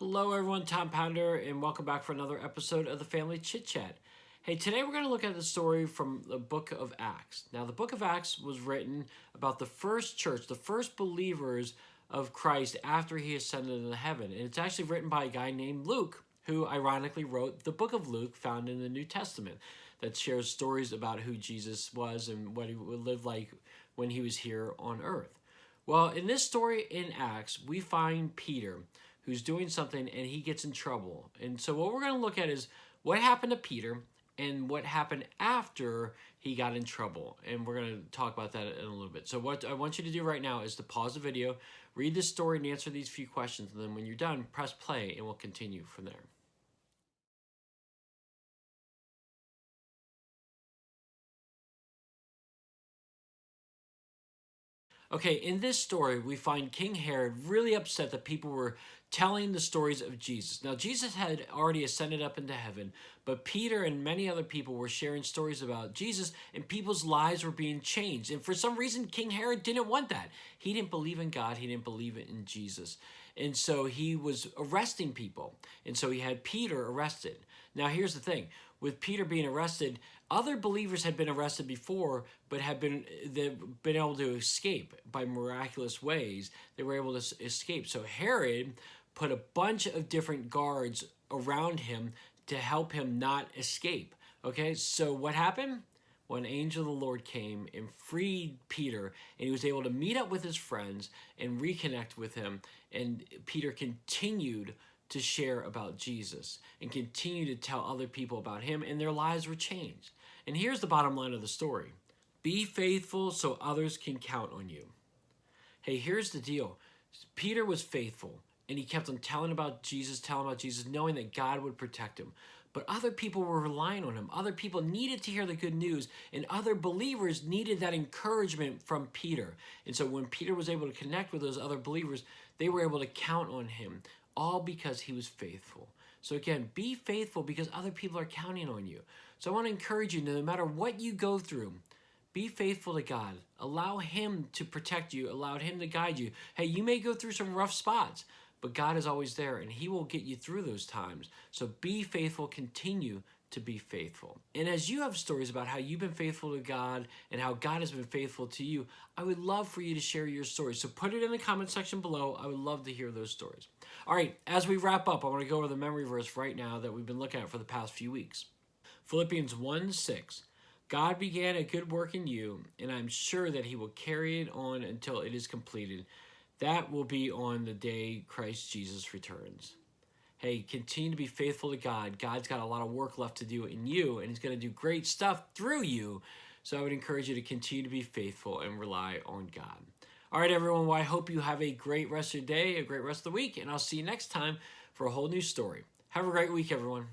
Hello everyone, Tom Pounder, and welcome back for another episode of the Family Chit Chat. Hey, today we're going to look at the story from the book of Acts. Now, the book of Acts was written about the first church, the first believers of Christ after he ascended into heaven. And it's actually written by a guy named Luke, who ironically wrote the book of Luke found in the New Testament that shares stories about who Jesus was and what he would live like when he was here on earth. Well, in this story in Acts, we find Peter, who's doing something and he gets in trouble. And so what we're going to look at is what happened to Peter and what happened after he got in trouble. And we're going to talk about that in a little bit. So what I want you to do right now is to pause the video, read this story, and answer these few questions. And then when you're done, press play and we'll continue from there. Okay, in this story, we find King Herod really upset that people were telling the stories of Jesus. Now, Jesus had already ascended up into heaven, but Peter and many other people were sharing stories about Jesus, and people's lives were being changed. And for some reason, King Herod didn't want that. He didn't believe in God, he didn't believe in Jesus. And so he was arresting people. And so he had Peter arrested. Now, here's the thing. With Peter being arrested, other believers had been arrested before, but they've been able to escape by miraculous ways. They were able to escape. So Herod put a bunch of different guards around him to help him not escape. Okay, so what happened? When an angel of the Lord came and freed Peter, and he was able to meet up with his friends and reconnect with him, and Peter continued to share about Jesus and continue to tell other people about him, and their lives were changed. And here's the bottom line of the story. Be faithful so others can count on you. Hey, here's the deal. Peter was faithful, and he kept on telling about Jesus, knowing that God would protect him. But other people were relying on him. Other people needed to hear the good news, and other believers needed that encouragement from Peter. And so when Peter was able to connect with those other believers, they were able to count on him, all because he was faithful. So again, be faithful because other people are counting on you. So I want to encourage you, no matter what you go through, be faithful to God. Allow him to protect you. Allow him to guide you. Hey, you may go through some rough spots, but God is always there, and he will get you through those times. So be faithful. Continue to be faithful. And as you have stories about how you've been faithful to God and how God has been faithful to you, I would love for you to share your stories. So put it in the comment section below. I would love to hear those stories. All right, as we wrap up, I want to go over the memory verse right now that we've been looking at for the past few weeks. Philippians 1:6. God began a good work in you, and I'm sure that he will carry it on until it is completed. That will be on the day Christ Jesus returns. Hey, continue to be faithful to God. God's got a lot of work left to do in you, and he's going to do great stuff through you. So I would encourage you to continue to be faithful and rely on God. All right, everyone. Well, I hope you have a great rest of your day, a great rest of the week, and I'll see you next time for a whole new story. Have a great week, everyone.